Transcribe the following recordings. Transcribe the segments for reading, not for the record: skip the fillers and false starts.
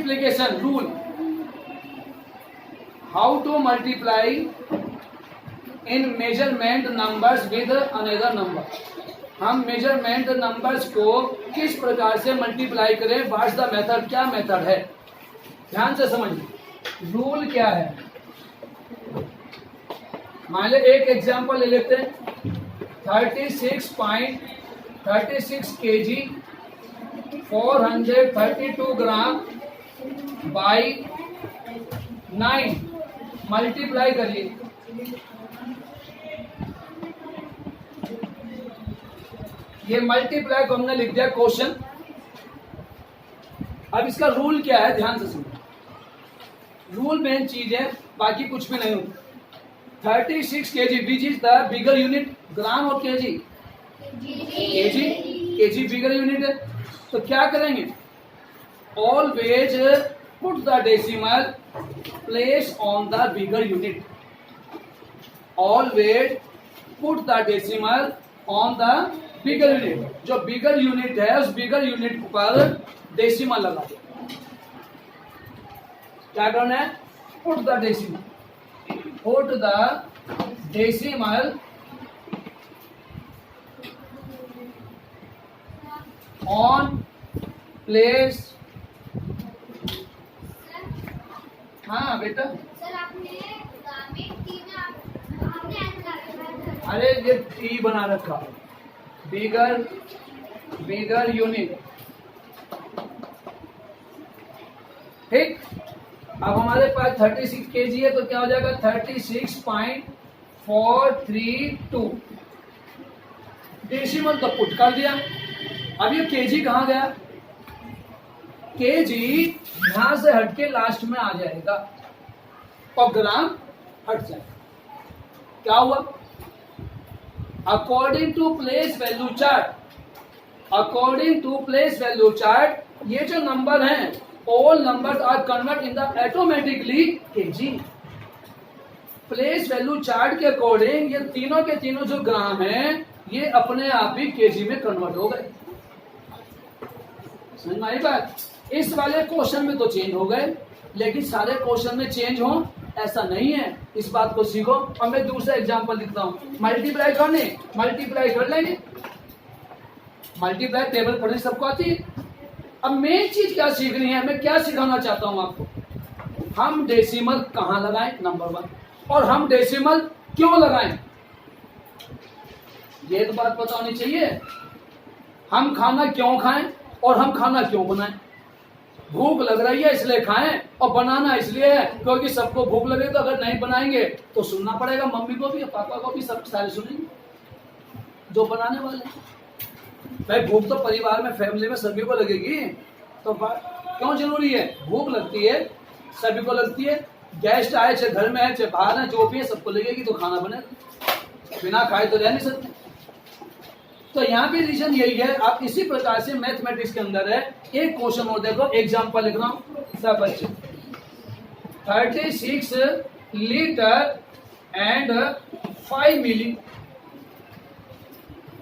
Multiplication rule, how to multiply in measurement numbers with another number. हम measurement numbers को किस प्रकार से मल्टीप्लाई करें, व्हाट्स द मेथड, क्या मेथड है, ध्यान से समझिए। रूल क्या है, मान लो एक एग्जांपल ले लेते हैं, 36 kg 432 ग्राम बाई 9 मल्टीप्लाई करिए। ये मल्टीप्लाई को हमने लिख दिया क्वेश्चन। अब इसका रूल क्या है, ध्यान से सुनो। रूल मेन चीज है, बाकी कुछ भी नहीं होता। 36 kg which is the bigger unit, gram और केजी, केजी बिगर यूनिट है। तो क्या करेंगे, always put the decimal place on the bigger unit, always put the decimal on the bigger unit. जो बिगर यूनिट है उस बिगर यूनिट पर decimal लगा दो। क्या करना है, put the decimal, put the decimal on place। हाँ बेटा, सर आपने टी में आपने अरे ये टी बना रखा, बिगर यूनिट, ठीक। अब हमारे पास 36 kg है तो क्या हो जाएगा, 36.432 डेसिमल तो पुट कर दिया। अब ये केजी कहाँ गया, केजी यहां से हटके लास्ट में आ जाएगा और ग्राम हट जाएगा। क्या हुआ, according to place value chart, according to place value chart, ये जो नंबर हैं all numbers are convert in the automatically kg। Place value chart के अकॉर्डिंग ये तीनों के तीनों जो ग्राम हैं ये अपने आप ही केजी में कन्वर्ट हो गए। समझ में आई बात। इस वाले क्वेश्चन में तो चेंज हो गए, लेकिन सारे क्वेश्चन में चेंज हो ऐसा नहीं है, इस बात को सीखो। अब मैं दूसरा एग्जांपल लिखता हूं, मल्टीप्लाई करने, मल्टीप्लाई कर लेंगे, मल्टीप्लाई टेबल पढ़ने सबको आती है। अब मेन चीज क्या सीखनी है, मैं क्या सिखाना चाहता हूं आपको, हम डेसिमल कहां लगाएं, नंबर 1, और हम डेसिमल क्यों लगाएं, ये तो बात पता होनी चाहिए। हम खाना क्यों खाएं और हम खाना क्यों बनाएं। भूख लग रही है इसलिए खाएं, और बनाना इसलिए है क्योंकि सबको भूख लगे। तो अगर नहीं बनाएंगे तो सुनना पड़ेगा, मम्मी को भी पापा को भी, सब सारे सुनेंगे जो बनाने वाले हैं। भाई भूख तो परिवार में, फैमिली में सभी को लगेगी, तो क्यों जरूरी है, भूख लगती है सभी को लगती है। गेस्ट आए चाहे घर में है चाहे बाहर है, जो भी है सबको लगेगी, तो खाना बनेगा, बिना खाए तो रह नहीं सकते। तो यहाँ पे रीजन यही है। आप इसी प्रकार से मैथमेटिक्स के अंदर है, एक क्वेश्चन और देखो, एग्जाम्पल लिख रहा हूं सब बच्चे। 36 litre and 5 milli,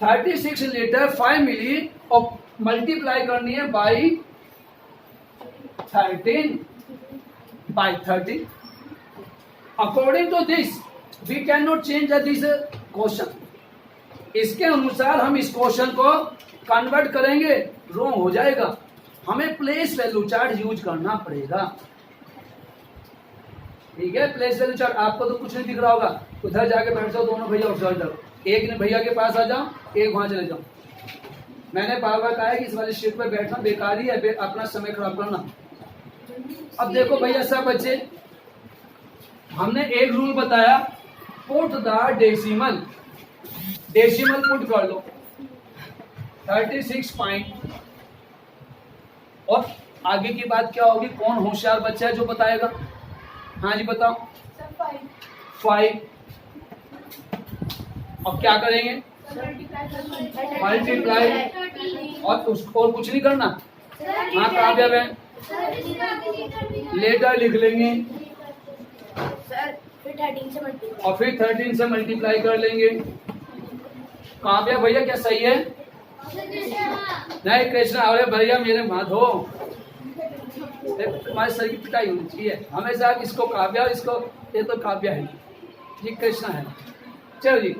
36 litre 5 milli और मल्टीप्लाई करनी है by 13 by 30। According to this we can not change this question. इसके अनुसार हम इस क्वेश्चन को कन्वर्ट करेंगे, रॉन्ग हो जाएगा, हमें प्लेस वैल्यू चार्ट यूज करना पड़ेगा। ठीक है, प्लेस वैल्यू चार्ट आपको तो कुछ नहीं दिख रहा होगा, उधर जाके बैठ जाओ, दोनों भैया उधर जाओ, एक ने भैया के पास आ जाओ, एक वहां चले जाओ। मैंने बार बार कहा है कि इस वाली शीट पर बैठना बेकार ही है, अपना समय खराब करना। अब देखो भैया सब बच्चे, हमने एक रूल बताया, put the decimal, decimal put कर लो 36 पॉइंट, और आगे की बात क्या होगी, कौन होशियार बच्चा है जो बताएगा। हाँ जी बताओ, 5, और क्या करेंगे, मल्टीप्लाई, और उसको और कुछ नहीं करना। हाँ काव्या बहन, लेटर लिख लेंगे और फिर 13 से मल्टीप्लाई कर लेंगे। काव्या भैया क्या सही है, नहीं कृष्णा, अरे भैया मेरे माधो, तुम्हारे सर की पिटाई होनी चाहिए हमेशा। इसको काव्या और इसको, ये तो काव्या है, ये कृष्णा है। चलो जी,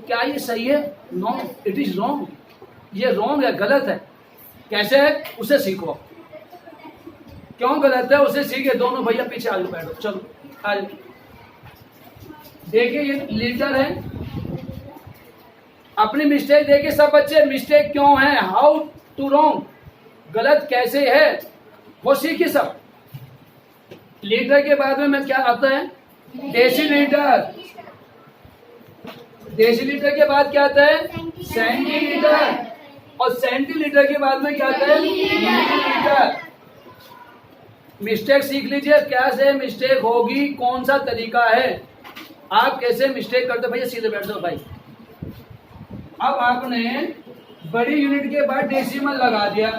क्या ये सही है? No, it is wrong. ये रॉन्ग है, गलत है। कैसे है? उसे सीखो। क्यों गलत है उसे सीखे। दोनों भैया पीछे आ जाओ, बैठो, चलो आ जाओ। देखिए ये लीडर है, अपनी मिस्टेक देखिए सब बच्चे, मिस्टेक क्यों है, हाउ टू रॉन्ग, गलत कैसे है वो सीखिए सब। लीडर के बाद में क्या आता है? देसी लीडर। देसी लीडर के बाद क्या आता है? सेंटीलीटर। और सेंटीलीटर के बाद में क्या आता है? मिलीलीटर। मिस्टेक सीख लीजिए, कैसे मिस्टेक होगी, कौन सा तरीका है, आप कैसे मिस्टेक करते। भैया सीधे बैठ जाओ भाई। अब आपने बड़ी यूनिट के बाद डेसिमल लगा दिया,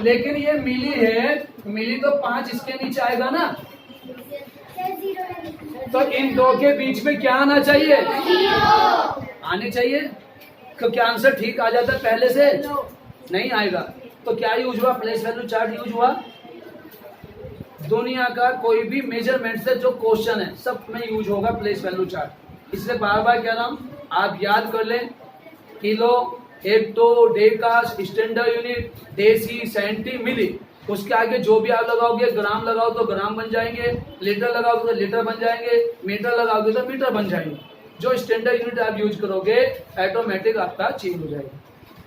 लेकिन ये मिली है, मिली तो 5 इसके नीचे आएगा ना, तो इन दो के बीच में क्या आना चाहिए? आने चाहिए। तो क्या आंसर ठीक आ जाता है पहले से? नहीं आएगा। तो क्या यूज हुआ? प्लेस वैल्यू चार्ट यूज हुआ। दुनिया का कोई भी मेजरमेंट से जो क्वेश्चन है सब में यूज होगा प्लेस वैल्यू चार्ट। इसलिए बार बार कह रहा हूं, आप याद कर लें, kilo, hecto, Deka, standard unit, देसी, सेंटी, मिली। उसके आगे जो भी आप लगाओगे, ग्राम लगाओ तो ग्राम बन जाएंगे, लीटर लगाओगे तो लीटर बन जाएंगे, मीटर लगाओगे तो मीटर बन जाएंगे। जो स्टैंडर्ड यूनिट आप यूज करोगे ऑटोमेटिक आपका चेंज हो जाएगा।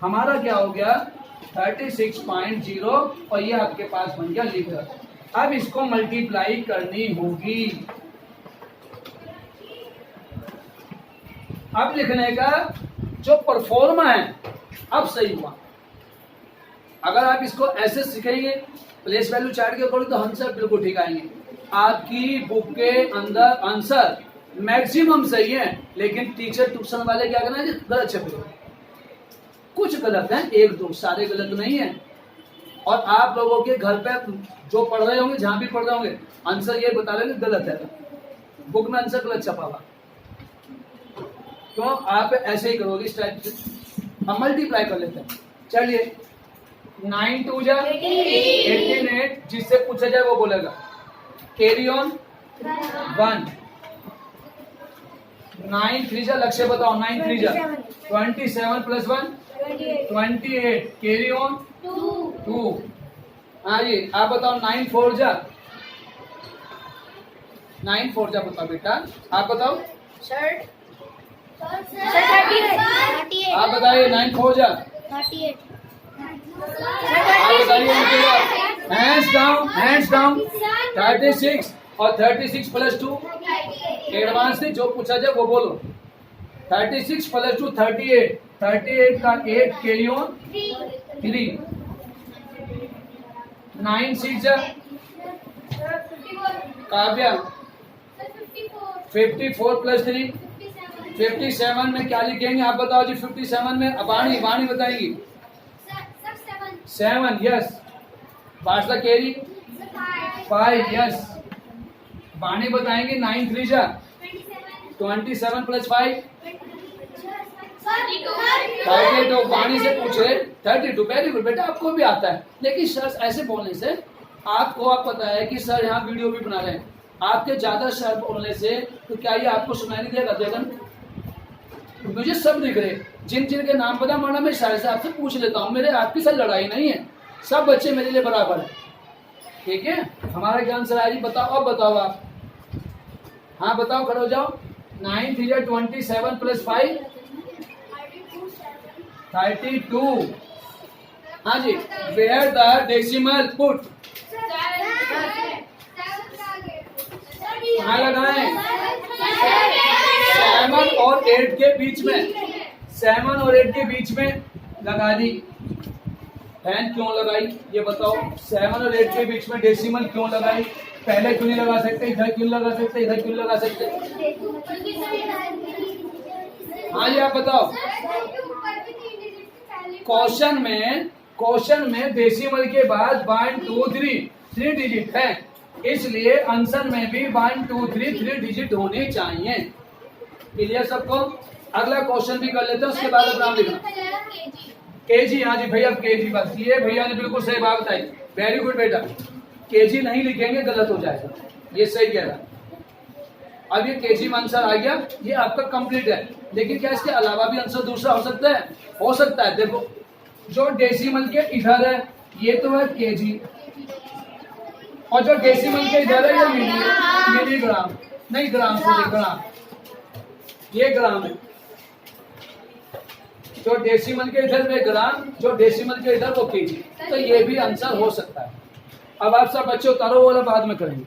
हमारा क्या हो गया? 36.0 और ये आपके पास बन गया लीटर। अब इसको मल्टीप्लाई करनी होगी। अब लिखने का जो परफॉर्मा है अब सही हुआ। अगर आप इसको ऐसे सीखेंगे प्लेस वैल्यू चार्ट के अकॉर्डिंग तो आंसर बिल्कुल ठीक आएंगे। आपकी बुक के अंदर आंसर मैक्सिमम सही है, लेकिन टीचर ट्यूशन वाले क्या करना है? गलत छपे। कुछ गलत है, एक दो, सारे गलत नहीं है। और आप लोगों के घर पे जो पढ़ रहे होंगे, जहां भी पढ़ रहे होंगे, आंसर ये बता रहे गलत है, बुक में आंसर गलत छपा हुआ। तो आप ऐसे ही करोगे इस टाइप से। हम मल्टीप्लाई कर लेते हैं। चलिए 9 2 जा 18, जिससे पूछा जाए वो बोलेगा। Carry on 1। 9 3 जा, लक्ष्य बताओ। 9 3 जा 27 प्लस 1 28। Carry on 2। हाँ जी, आप बताओ। 9 4 जा 9 4 जा बताओ बेटा, आप बताओ। सर आप बताइए 9 4 जा। 38। आप बताइए। Hands down, hands down. 36 और 36 प्लस 2 एडवांस से जो पूछा जाए वो बोलो। 36 प्लस 2 38। 38 का 8 कैरी ऑन 3। 9 6 जा काव्या 54 प्लस 3 57 में क्या लिखेंगे आप बताओ जी। 57 में वाणी, वाणी बताएंगी। 7 यस। बादशाह कैरी 5 यस। वाणी बताएंगे। 9 3 जा 27 प्लस 5 32। वाणी से पूछे 32। वेरी गुड बेटा, आपको भी आता है। लेकिन सर ऐसे बोलने से आपको आप पता है कि सर यहाँ वीडियो भी बना रहे हैं, आपके ज्यादा सर बोलने से तो क्या ये आपको सुनाई नहीं देगा? जगन मुझे सब दिख रहे, जिन जिन के नाम पता माना मैं सारे से आपसे पूछ लेता हूँ। मेरे आपके साथ लड़ाई नहीं है, सब बच्चे मेरे लिए बराबर है। ठीक है, हमारा ज्ञान सर आज बताओ। अब बताओ आप। हाँ बताओ, खड़े हो जाओ। 9 3 27 प्लस 5 32। हाँ जी, वेयर द डेसिमल पुट। कहाँ लगाएं? 7 और 8 के बीच में। 7 और 8 के बीच में लगा दी। फैन क्यों लगाई ये बताओ? 7 और 8 के बीच में डेसिमल क्यों लगाई? पहले क्यों नहीं लगा सकते? इधर क्यों लगा सकते? इधर क्यों लगा सकते? हाँ जी आप बताओ। क्वेश्चन में डेसिमल के बाद 1 2 3 डिजिट है, इसलिए आंसर में भी 1 2 3 डिजिट होने चाहिए। क्लियर सबको? अगला क्वेश्चन भी कर लेते हैं, उसके बाद नाम लिखना। केजी। हाँ जी भैया केजी, बस ये भैया ने बिल्कुल सही बात बताई। वेरी गुड बेटा, केजी नहीं लिखेंगे, गलत हो जाएगा, ये सही कह रहा। अब ये केजी में आंसर आ गया, ये आपका कंप्लीट है। लेकिन क्या इसके अलावा भी आंसर दूसरा हो सकता है? हो सकता है। देखो जो डेसिमल के इधर है ये तो है केजी, और जो डेसिमल के इधर है ये मिलीग्राम, नहीं ग्राम, सॉरी ग्राम, ये ग्राम है। जो डेसिमल के इधर में ग्राम, जो डेसिमल के इधर वो केजी, तो ये भी आंसर हो सकता है। अब आप सब बच्चे उतारो वाला बाद में करेंगे।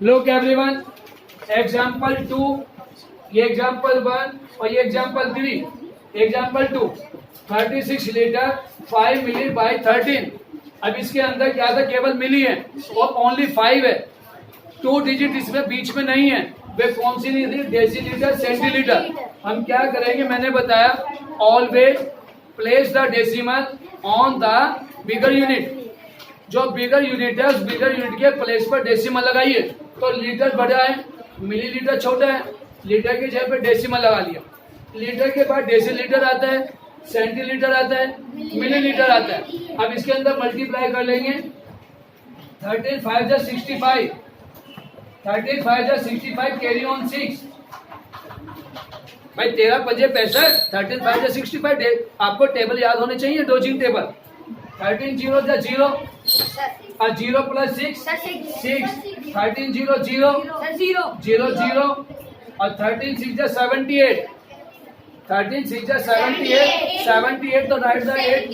लुक एवरीवन, एग्जाम्पल 2, ये एग्जाम्पल 1 और ये example 3। Example 2, 36 litre 5 milli by 13। अब इसके अंदर क्या था? केवल मिली है और ओनली 5 है, 2 डिजिट इसमें बीच में नहीं है। वे कौन सी नहीं थी? Decilitre, centilitre. हम क्या करेंगे? मैंने बताया always place the decimal on the bigger unit. जो बिगर यूनिट है उस बिगर यूनिट के प्लेस पर डेसिमल लगाइए। तो लीटर बड़ा है, मिलीलीटर छोटा है, लीटर की जगह पे डेसिमल लगा लिया। लीटर के बाद डेसीलीटर आता है, सेंटीलीटर आता है, मिलीलीटर आता है। अब इसके अंदर मल्टीप्लाई कर लेंगे। 13 5 जा 65, 13 5 जा 65, कैरी ऑन 6। भाई 13 5 65, 13 5 जा 65। आपको टेबल याद होने चाहिए, डोजिंग टेबल। 13 0 जा 0 और 0 प्लस 6 6, 13 0 0 0 0 और 13 6 जा 78, 13 6 जा 78, 78 तो राइट द 8,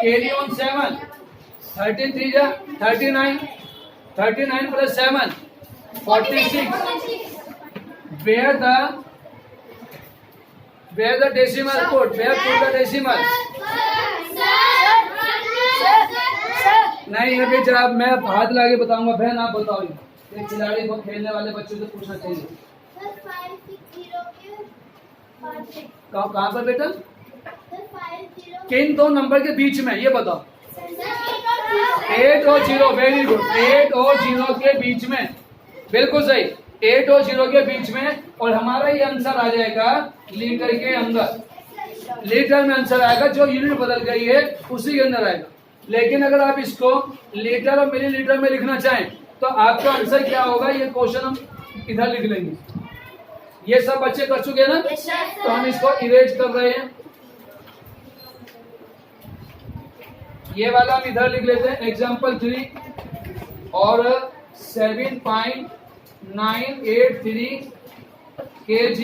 कैरी ऑन 7, 13 3 जा 39, 39 plus 7 46। where the decimal put, where put the decimal? नहीं अभी जब मैं हाथ लाके बताऊंगा, बहन आप बताओ। ये खिलाड़ी को खेलने वाले बच्चों से पूछना चाहिए। कहाँ पर बेटा? किन दो नंबर के बीच में, ये बताओ। 8 और 0, वेरी गुड, 8 और 0 के बीच में, बिल्कुल सही, 8 और 0 के बीच में। और हमारा ये आंसर आ जाएगा लीटर के अंदर। लीटर में आंसर आएगा, जो यूनिट बदल गई है उसी के अंदर आएगा। लेकिन अगर आप इसको लीटर और मिलीलीटर में लिखना चाहें तो आपका आंसर क्या होगा? ये क्वेश्चन हम इधर लिख लेंगे। ये सब बच्चे कर चुके हैं ना? तो हम इसको इरेज कर रहे हैं। ये वाला हम इधर लिख लेते हैं, एग्जाम्पल 3 और 7.983 kg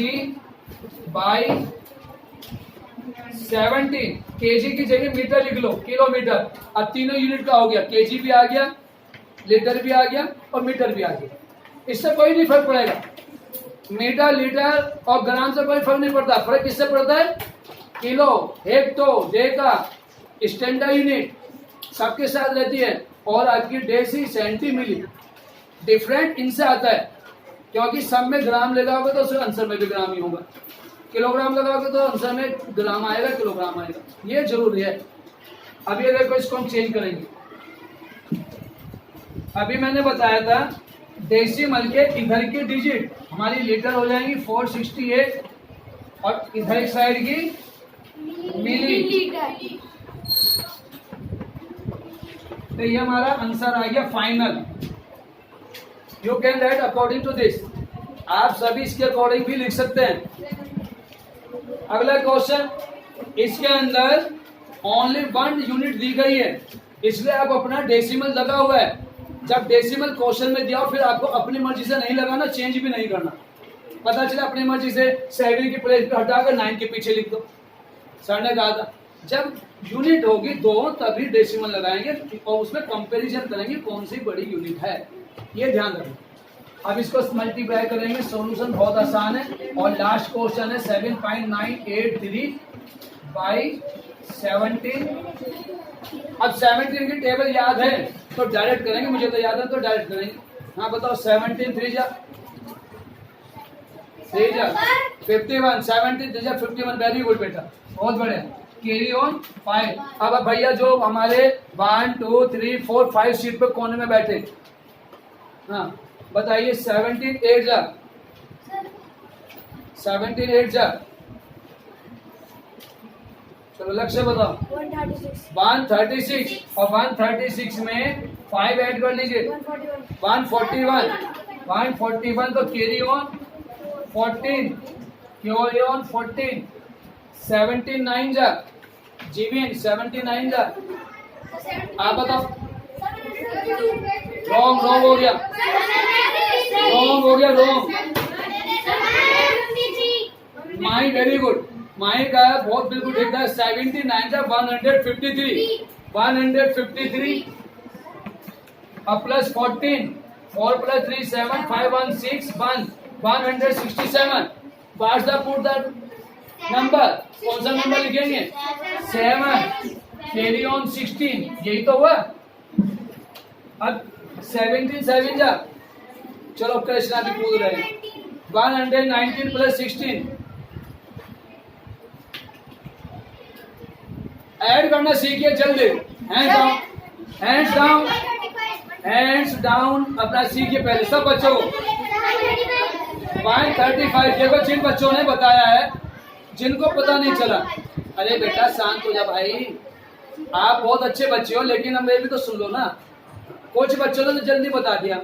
बाई 17। केजी की जगह मीटर लिख लो, किलोमीटर। अब तीनों यूनिट का हो गया, केजी भी आ गया, लीटर भी आ गया और मीटर भी आ गया। इससे कोई नहीं फर्क पड़ेगा, मीटर लीटर और ग्राम से कोई फर्क नहीं पड़ता। फर्क किससे पड़ता है? Kilo, hecto, Deka, standard unit सबके साथ रहती है। और आपकी डेसी, सेंटी, मिली डिफरेंट इनसे आता है, क्योंकि सब में ग्राम लगाओगे तो उसके आंसर में भी ग्राम ही होगा। किलोग्राम लगाओगे तो आंसर में ग्राम आएगा, किलोग्राम आएगा, ये जरूरी है। अभी अगर कोई इसको हम चेंज करेंगे, अभी मैंने बताया था डेसिमल के इधर की डिजिट हमारी लीटर हो जाएंगी 468 और इधर एक साइड की मिली। तो ये हमारा आंसर आ गया final. You can write according to this. आप सभी इसके अकॉर्डिंग भी लिख सकते हैं। अगला क्वेश्चन, इसके अंदर ओनली 1 यूनिट दी गई है, इसलिए आप अपना डेसिमल लगा हुआ है। जब डेसिमल क्वेश्चन में दिया फिर आपको अपनी मर्जी से नहीं लगाना, चेंज भी नहीं करना। पता चला अपनी मर्जी से 7 की प्लेस पे हटाकर 9 के पीछे लिख दो। सर ने कहा था जब यूनिट होगी 2 तभी डेसिमल लगाएंगे और उसमें कंपैरिजन करेंगे कौन सी बड़ी यूनिट है, ये ध्यान रखें। अब इसको मल्टीप्लाई करेंगे, सॉल्यूशन बहुत आसान है। और लास्ट क्वेश्चन है 7.983 बाई 17। अब 17 की टेबल याद है तो डायरेक्ट करेंगे, मुझे तो याद है तो डायरेक्ट करेंगे। हाँ बताओ, 17 3 जा 51, 17 3 जा 51। वेरी गुड बेटा, बहुत बढ़िया। Carry on 5। अब भैया जो हमारे 1 2 3 4 5 सीट पे कोने में बैठे, हाँ बताइए 17 8 जा 17 8 जा चलो लक्ष्य बताओ। 136 और 136 में 5 ऐड कर लीजिए। 141 तो कैरी ऑन 14, कैरी ऑन 14, 79 जा जीविन 79 जा। आप बताओ। रॉन्ग हो गया, रॉन्ग। माई वेरी गुड, माई का बहुत बिल्कुल ठीक था। 79 जा 153 अब plus 14, 4 + 3 7, 5 1 6 167। What's the put the number, कौन सा नंबर लिखेंगे? 7 कैरी ऑन 16, यही तो हुआ। अब 17 7 जा। चलो कृष्णा भी कूद रहे हैं। 119 + 16 ऐड करना सीखिए जल्दी। हैंड्स डाउन अपना सीखिए पहले सब बच्चों को। 135 देखो जिन बच्चों ने बताया है, जिनको पता नहीं चला, अरे बेटा शांत हो जा भाई, आप बहुत अच्छे बच्चे हो, लेकिन हमें भी तो सुन लो ना। कुछ बच्चों ने तो जल्दी बता दिया,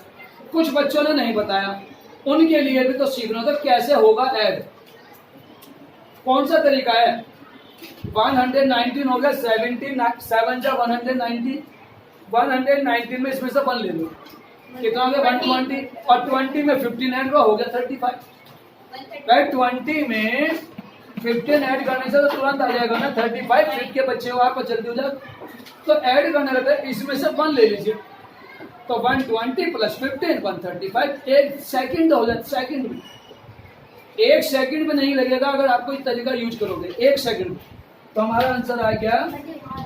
कुछ बच्चों ने नहीं बताया, उनके लिए भी तो सीखना था कैसे होगा ऐड, कौन सा तरीका है। 119 हो गया, 17 7 जा 119, 119 में इसमें से 1 ले लो, कितना हो गया 120, और 20 में 15 ऐड हो गया 35। 20 में 15 ऐड करने से तो तुरंत आ जाएगा ना 35। फिट के बच्चे हो आप, जल्दी हो जाए तो ऐड करने रहता है, इसमें से 1 ले लीजिए, तो 120 + 15 135। 1 सेकंड हो जाए, सेकंड में 1 सेकंड में नहीं लगेगा अगर आप कोई तरीका यूज करोगे 1 सेकंड। तो हमारा आंसर आ गया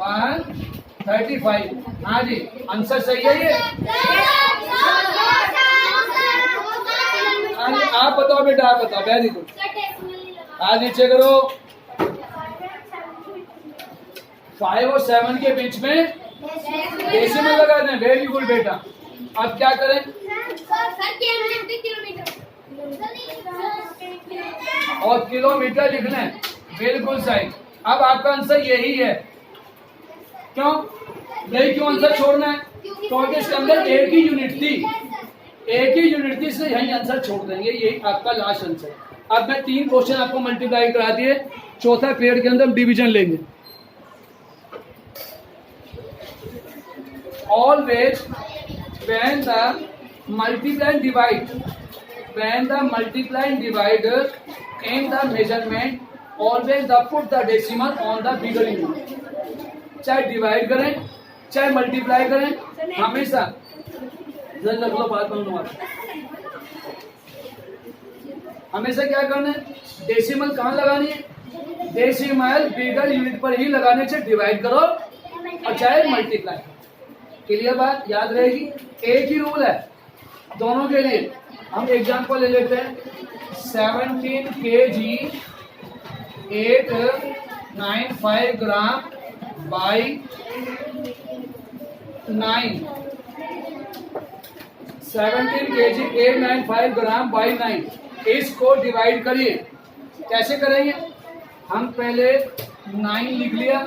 135। हाँ जी आंसर सही है ये। आप बताओ बेटा, आप बताओ। वेरी गुड, आज नीचे करो। 5 और 7 के बीच में डेसिमल लगा दें। वेरी गुड बेटा। अब क्या करें? और किलोमीटर लिखना है, बिल्कुल सही। अब आपका आंसर यही है। क्यों नहीं, क्यों आंसर छोड़ना है? क्योंकि इसके अंदर एक ही यूनिट थी, इसलिए यही आंसर छोड़ देंगे। यही आपका लास्ट आंसर। अब मैं 3 क्वेश्चन आपको मल्टीप्लाई करा दिए, चौथा पीरियड के अंदर हम डिवीजन लेंगे। Always when the multiply and divide in the measurement, always the put the decimal on the bigger unit। चाहे डिवाइड करें चाहे मल्टीप्लाई करें, हमेशा रख लो बात बनूंगा, हमेशा क्या करना है? डेसिमल कहाँ लगानी है? डेसिमल बिगर यूनिट पर ही लगाने से डिवाइड करो और चाहे मल्टीप्लाई। क्लियर बात, याद रहेगी। एक ही रूल है दोनों के लिए। हम एग्जांपल ले लेते हैं। 17 kg 895 gram by 9। 17 kg 895 gram by 9। इसको डिवाइड करिए। कैसे करेंगे? हम पहले 9 लिख लिया,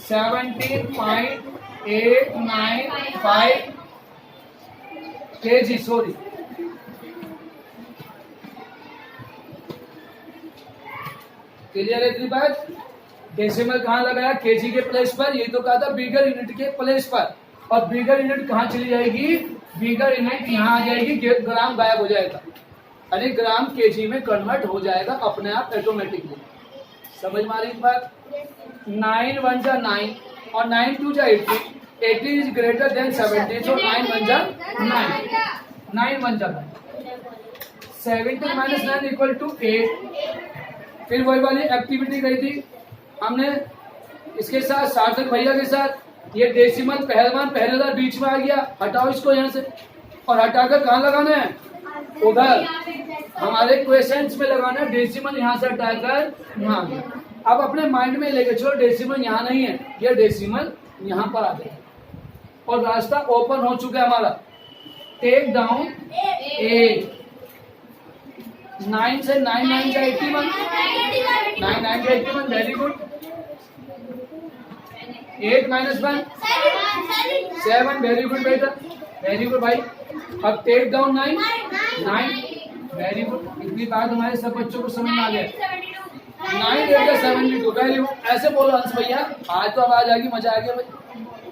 17.895 kg, सॉरी क्लियर है इतनी बात? डेसिमल कहाँ लगाया? केजी के प्लेस पर। यही तो कहा था बिगर यूनिट के प्लेस पर। और बिगर यूनिट कहाँ चली जाएगी? बिगर यूनिट यहाँ आ जाएगी, ग्राम गायब हो जाएगा, यानी ग्राम केजी में कन्वर्ट हो जाएगा अपने आप ऑटोमेटिकली। समझ में आ रही बात? 9 1 जा 9 और 9 2 जा 80। 80 इज ग्रेटर देन 70, so 9 1 जा 9, 9 1 जा 9। 70 - 9 = 8। फिर वही वाली एक्टिविटी गई थी हमने इसके साथ सार्थक भैया के साथ। ये डेसिमल पहले बीच में आ गया, हटाओ इसको यहाँ से, और हटाकर कहाँ लगाना है? उधर हमारे क्वेश्चंस में लगाना है। डेसिमल यहाँ से हटाकर यहाँ। अब अपने माइंड में लेके चलो, डेसिमल यहाँ नहीं है, ये डेसिमल यहाँ पर आ गया और रास्ता ओपन हो चुका है हमारा। Take down 8। 9 से 9 9 का 81, 9 9 का 81। Very good. 8 minus 1 7। Very good बेटा, वेरी गुड भाई। अब टेक डाउन 9 वेरी गुड। इतनी बात हमारे सब बच्चों को समझ में आ गया। 9 8 72। Very good. ऐसे बोलो अंश भैया, आज तो आवाज आ गई, मजा आ गया भाई।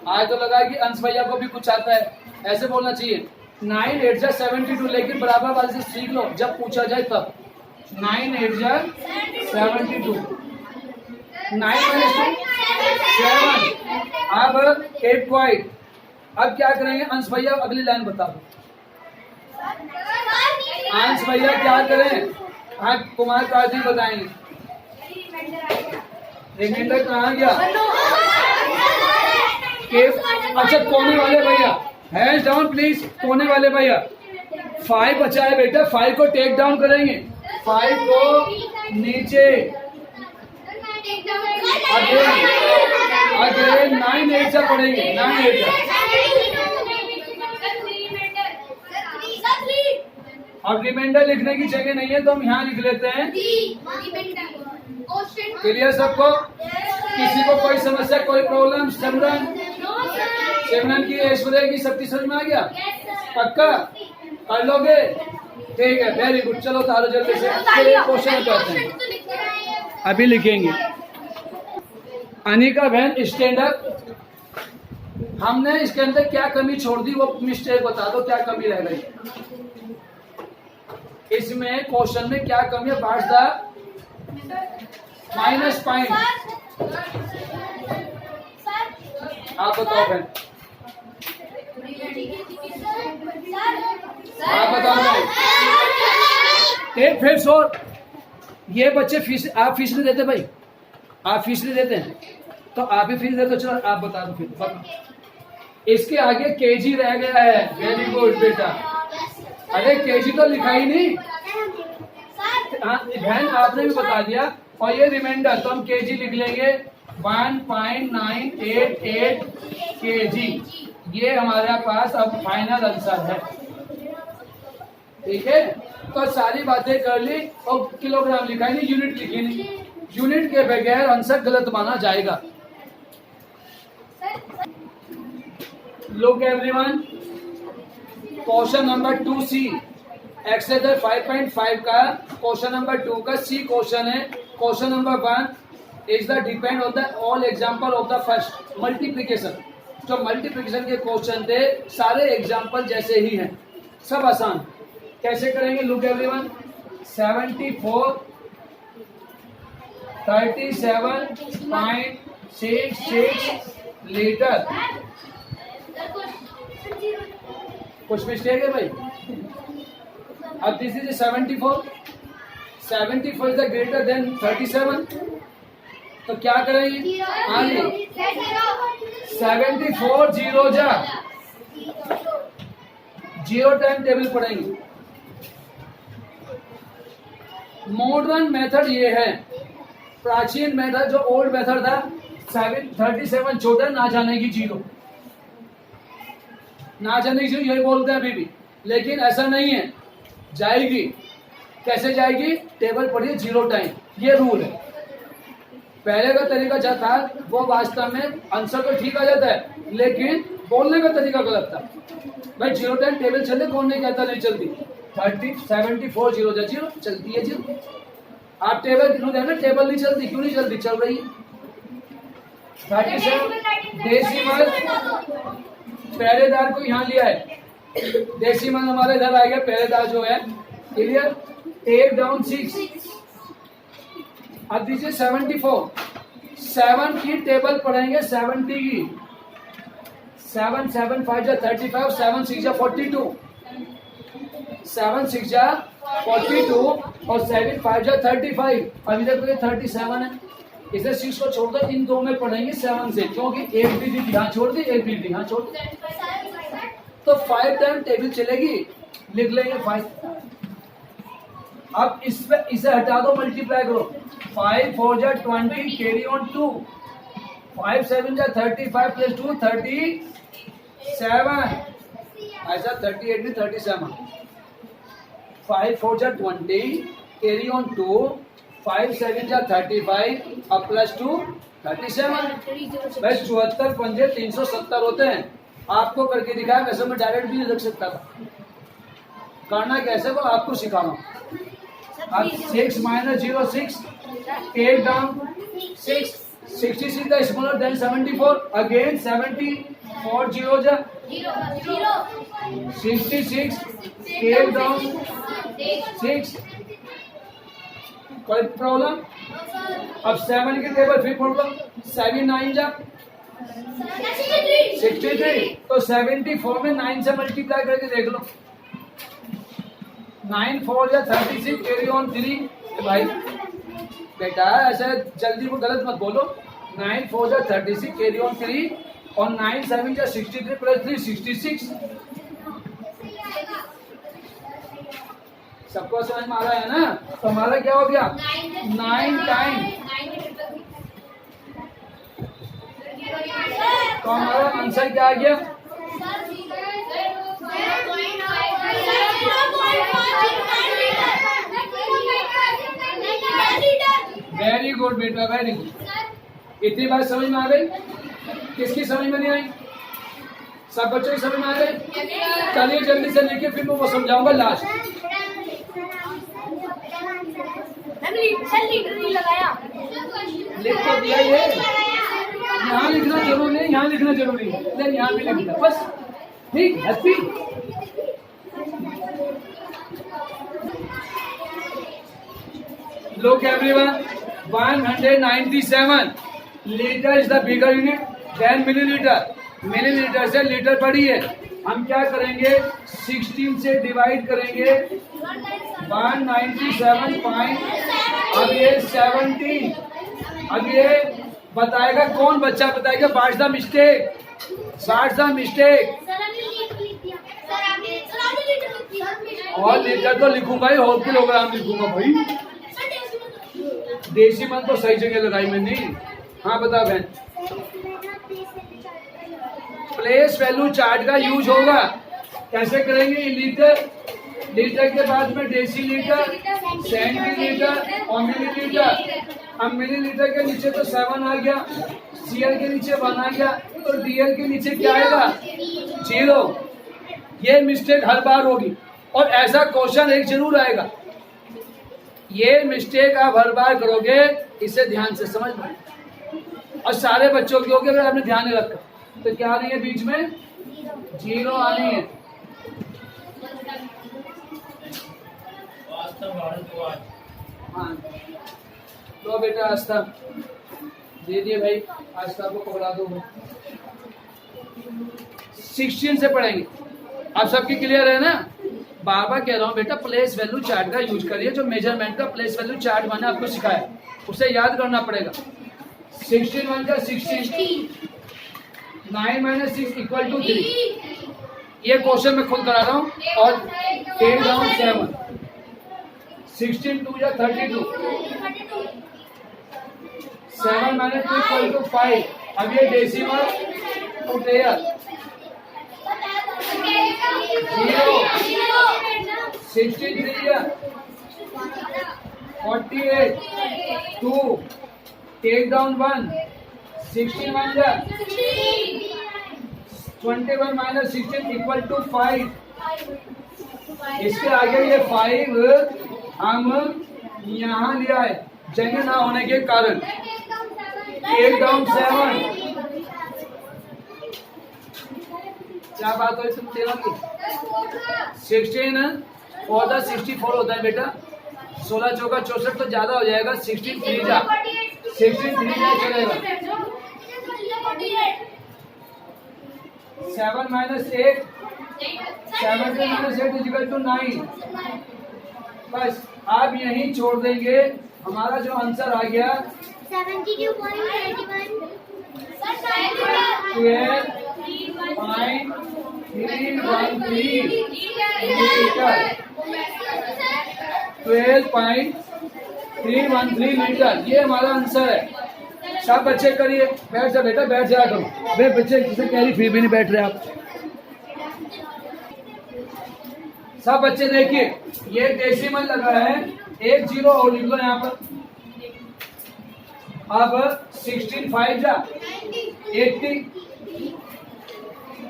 आज तो लगा कि अंश भैया को भी कुछ आता है, ऐसे बोलना चाहिए। 9 8 72, लेकिन बराबर वाले से सीख लो जब पूछा जाए तब। 9 8 72, 9 - 2 7। अब keep quiet। अब क्या करेंगे अंश भैया, अगली लाइन बता दो। अंश भैया क्या करें? हाँ, कुमार कार्तिक बताएंगे। रिमाइंडर कहाँ गया? अच्छा, कोने वाले भैया हैंड्स डाउन प्लीज। कोने वाले भैया 5 बचा है बेटा, 5 को टेक डाउन करेंगे। 5 को नीचे अगेन 9 8 से पढ़ेंगे। 9 8 अब रिमाइंडर लिखने की जगह नहीं है तो हम यहाँ लिख लेते हैं। क्लियर सबको? किसी को कोई समस्या, कोई प्रॉब्लम? सिमरन की, ऐश्वर्या की, सबकी समझ में आ गया? पक्का कर लोगे? ठीक है, वेरी गुड। चलो तारो जल्दी से क्वेश्चन करते हैं, अभी लिखेंगे। अनिका बहन स्टैंड अप। हमने इसके अंदर क्या कमी छोड़ दी, वो मिस्टेक बता दो, क्या कमी रह गई इसमें? क्वेश्चन में क्या कमी है? बांट द माइनस पॉइंट। आप बताओ बहन, आप बताओ। एक फिर शोर, ये बच्चे फीस, आप फीस नहीं देते भाई? आप फीस नहीं देते हैं तो आप ही फीस देते। चलो आप बता दो फिर। इसके आगे केजी रह गया है। वेरी गुड बेटा। अरे केजी तो लिखा ही नहीं। बहन आपने भी बता दिया। और ये रिमाइंडर तो हम केजी लिख लेंगे 1.988 केजी। ये हमारे पास अब फाइनल आंसर है। ठीक है, तो सारी बातें कर ली और किलोग्राम लिखा ही नहीं, यूनिट लिखी नहीं। यूनिट के बगैर आंसर गलत माना जाएगा। Look everyone, question number 2C exercise 5.5 का क्वेश्चन नंबर 2 का C क्वेश्चन है। Question number 1 is the depend on the all example of the first multiplication. जो मल्टीप्लिकेशन के क्वेश्चन थे सारे एग्जांपल जैसे ही हैं, सब आसान। कैसे करेंगे? Look everyone, 74 37.66 litre. कुछ मिस्टेक है भाई? अब this is 74 is the greater than 37, तो क्या करेंगे? आगे 74 जीरो जा, जीरो टाइम टेबल पढ़ेंगे। मॉडर्न मेथड ये है। प्राचीन मेथड जो ओल्ड मेथड था 37 छोटा ना जाने की जीरो, ना जाने की जीरो यही बोलते हैं अभी भी, लेकिन ऐसा नहीं है। जाएगी, कैसे जाएगी? टेबल पढ़िए जीरो टाइम, ये रूल है। पहले का तरीका जो था वो वास्तव में आंसर तो ठीक आ जाता है, लेकिन बोलने का तरीका गलत था। भाई जीरो टाइम टेबल चले, कौन नहीं कहता नहीं चलती? 74 जीरो जा जीरो चलती है जीरो। आप टेबल क्यों देना? टेबल नहीं चलती, क्यों नहीं चलती? चल रही है। 37 डेसिमल, पहरेदार को यहाँ लिया है, डेसिमल हमारे इधर आ गया। पहरेदार जो है, क्लियर? Take down 6। अब दीजिए 74, 7 की टेबल पढ़ेंगे 70 की। 7 7 5 जा 35, 7 6 जा 42, 7 6 जा 42 और 7 5 जा 35। अभी तक तो 37 है, इसे 6 को छोड़ दो, इन दो में पढ़ेंगे 7 से, क्योंकि एक डिजिट यहाँ छोड़ दी, एक डिजिट यहाँ छोड़ दी, तो 5 टाइम टेबल चलेगी। लिख लेंगे 5। अब इसे हटा दो, मल्टीप्लाई करो। 5 4 जा 20, कैरी ऑन 2, 5 7 जा 35 प्लस 2 37, ऐसा 38 में 37। 5 4 जा 20, कैरी ऑन 2, 5 7 जा 35 और प्लस 2 37। भाई 74 पंजे 370 होते हैं। आपको करके दिखाया, वैसे मैं डायरेक्ट भी नहीं रख सकता था। करना कैसे वो आपको सिखा रहा हूँ। अब 6 - 0 6, take down 6, 66 is smaller than 74, again 74 0 जा 66, टेक डाउन 6। कोई प्रॉब्लम? अब 7 के टेबल फिर प्रॉब्लम, 7 9 जा 63, तो 74 में 9 से मल्टीप्लाई करके देख लो। 9 4 या 36, कैरी ऑन 3। भाई बेटा ऐसा जल्दी वो गलत मत बोलो। 9 4 या 36, कैरी ऑन 3, और 9 7 या 63 प्लस 3 66। सबको समझ में आ रहा है ना? तो हमारा क्या हो गया? 9 टाइम। तो हमारा आंसर क्या आ गया? वेरी गुड बेटा, वेरी गुड। इतनी बात समझ में आ गई? किसकी समझ में नहीं आई? सब बच्चों की समझ में आ गई? चलिए जल्दी से लेके फिर मैं वो समझाऊंगा लास्ट। लिख तो दिया ये, यहाँ लिखना जरूरी नहीं, यहाँ लिखना जरूरी है, नहीं यहाँ भी लिखना बस। ठीक happy. Look everyone, 197 litre is the bigger unit than millilitre. Millilitre से लीटर बड़ी है। हम क्या करेंगे? 16 से डिवाइड करेंगे। 197 पॉइंट, अब ये 17। अब ये बताएगा कौन? बच्चा बताएगा what's the mistake, what's the mistake. और लीटर तो लिखूंगा ही, होल किलोग्राम लिखूंगा भाई। देसी मन तो सही जगह लगाई मैंने। हाँ बता बहन। प्लेस वैल्यू चार्ट का यूज होगा। कैसे करेंगे? लीटर, लीटर के बाद में डेसी लीटर, सेंटीलीटर और मिलीलीटर। अब मिलीलीटर के नीचे तो 7 आ गया, सीएल के नीचे 1 आ गया, तो डीएल के नीचे क्या आएगा? 0। ये मिस्टेक हर बार होगी और ऐसा क्वेश्चन एक जरूर आएगा। ये मिस्टेक आप हर बार करोगे, इसे ध्यान से समझ लो। और सारे बच्चों की होगी, अगर आपने ध्यान नहीं रखा तो क्या आनी है? बीच में 0 आनी है। हाँ तो बेटा आस्था दे दिए भाई, आस्था को पकड़ा दो। 16 से पढ़ेंगे। आप सबकी क्लियर है ना? बार बार कह रहा हूँ बेटा, प्लेस वैल्यू चार्ट का यूज करिए। जो मेजरमेंट का प्लेस वैल्यू चार्ट मैंने आपको सिखाया उसे याद करना पड़ेगा। 16 1 का 16, 9 - 6 = 3। ये क्वेश्चन मैं खुद करा रहा हूँ। और टेक डाउन 7, 16 2 या 32, 7 - 2 = 5। अब ये डेसिमल टू टेयर 0, 63 या 48, 2, टेक डाउन 1, 61 या 21 - 16 = 5। इसके आगे ये 5 हम यहाँ लिया है जगह ना होने के कारण। Take down 7। क्या बात हो तुम तेरा की? 16 4 दा 64 होता है बेटा। 16 चौका 64 तो ज्यादा हो जाएगा। 16 3 जा 63 जा चलेगा। 7 - 8, 17 - 8 = 9। बस आप यहीं छोड़ देंगे। हमारा जो आंसर आ गया 72.81 12.313 लीटर। ये हमारा आंसर है। सब बच्चे करिए। बैठ जा बेटा, बैठ जाया करो। वे बच्चे किसे कह रही फिर भी नहीं बैठ रहे आप। सब बच्चे देखिए, ये डेसिमल लगा है। 1 0 और लिख लो यहाँ पर। अब 16 5 जा 80,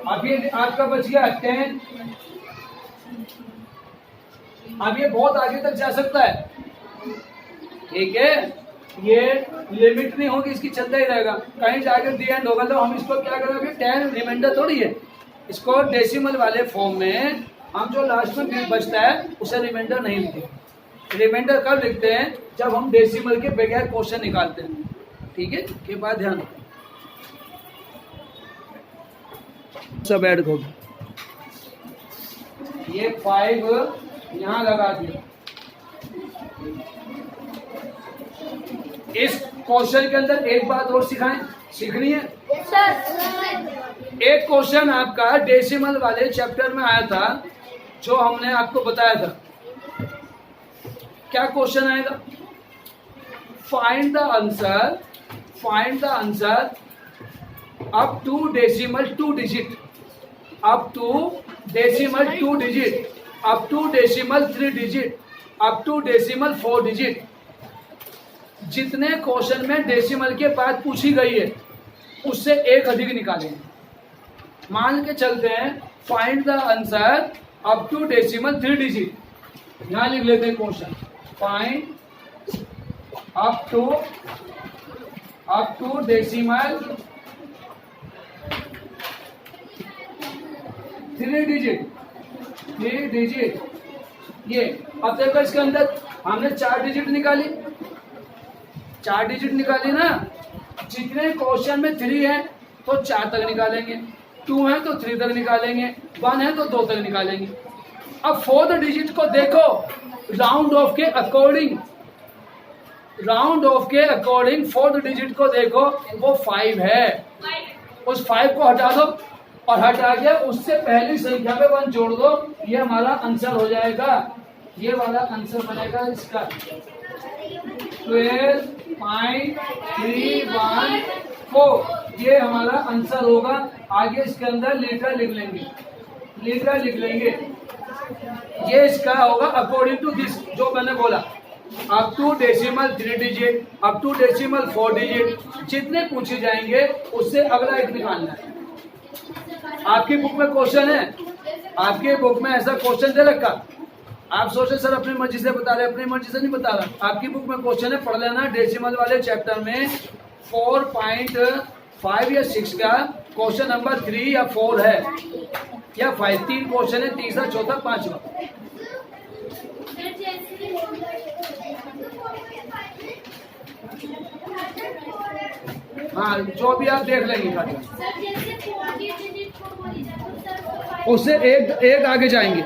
अब ये आपका बच गया 10। अब ये बहुत आगे तक जा सकता है, ठीक है, ये लिमिट नहीं होगी, इसकी चलता ही रहेगा, कहीं जाकर दी एंड होगा तो हम इसको क्या करेंगे, 10 रिमाइंडर थोड़ी है, इसको डेसिमल वाले फॉर्म में हम जो लास्ट में बचता है उसे रिमाइंडर नहीं लिखेंगे। रिमाइंडर कब लिखते हैं, जब हम डेसिमल के बगैर क्वेश्चन निकालते हैं, ठीक है, के बाद ध्यान सब ऐड करो, ये 5 यहाँ लगा दिया। इस क्वेश्चन के अंदर एक बात और सीखनी है। एक क्वेश्चन आपका डेसिमल वाले चैप्टर में आया था, जो हमने आपको बताया था। क्या क्वेश्चन आएगा, find the answer up to decimal 2 digit, up to decimal 2 digit, up to decimal 3 digit, up to decimal 4 digit. जितने क्वेश्चन में डेसिमल के बाद पूछी गई है उससे एक अधिक निकालेंगे। मान के चलते हैं find the answer up to decimal 3 digit, यहां लिख लेते हैं question, find up to decimal 3 digit. ये अब देखो इसके अंदर हमने 4 डिजिट निकाली, 4 डिजिट निकाली ना। जितने क्वेश्चन में 3 है तो 4 तक निकालेंगे, 2 है तो 3 तक निकालेंगे, 1 है तो 2 तक निकालेंगे। अब 4th डिजिट को देखो, राउंड ऑफ के अकॉर्डिंग 4th डिजिट को देखो, वो 5 है, उस 5 को हटा दो और हटा के उससे पहली संख्या पे 1 जोड़ दो, ये हमारा आंसर हो जाएगा। ये वाला आंसर बनेगा इसका 12.314, ये हमारा आंसर होगा। आगे इसके अंदर लीटर लिख लेंगे, ये इसका होगा अकॉर्डिंग टू दिस जो मैंने बोला, up to decimal 3 digit, up to decimal 4 digit. जितने पूछे जाएंगे उससे अगला एक निकालना है। आपकी बुक में क्वेश्चन है, आपके बुक में ऐसा क्वेश्चन दे रखा, आप सोचे सर अपनी मर्जी से बता रहे, अपनी मर्जी से नहीं बता रहा। आपकी बुक में क्वेश्चन है, पढ़ लेना, डेसिमल वाले चैप्टर में 4.5 या 6 का क्वेश्चन नंबर 3 या 4 है या 5, 3 क्वेश्चन है, तीसरा चौथा पांचवा। हाँ, जो भी आप देख लेंगे खाली, उससे एक आगे जाएंगे।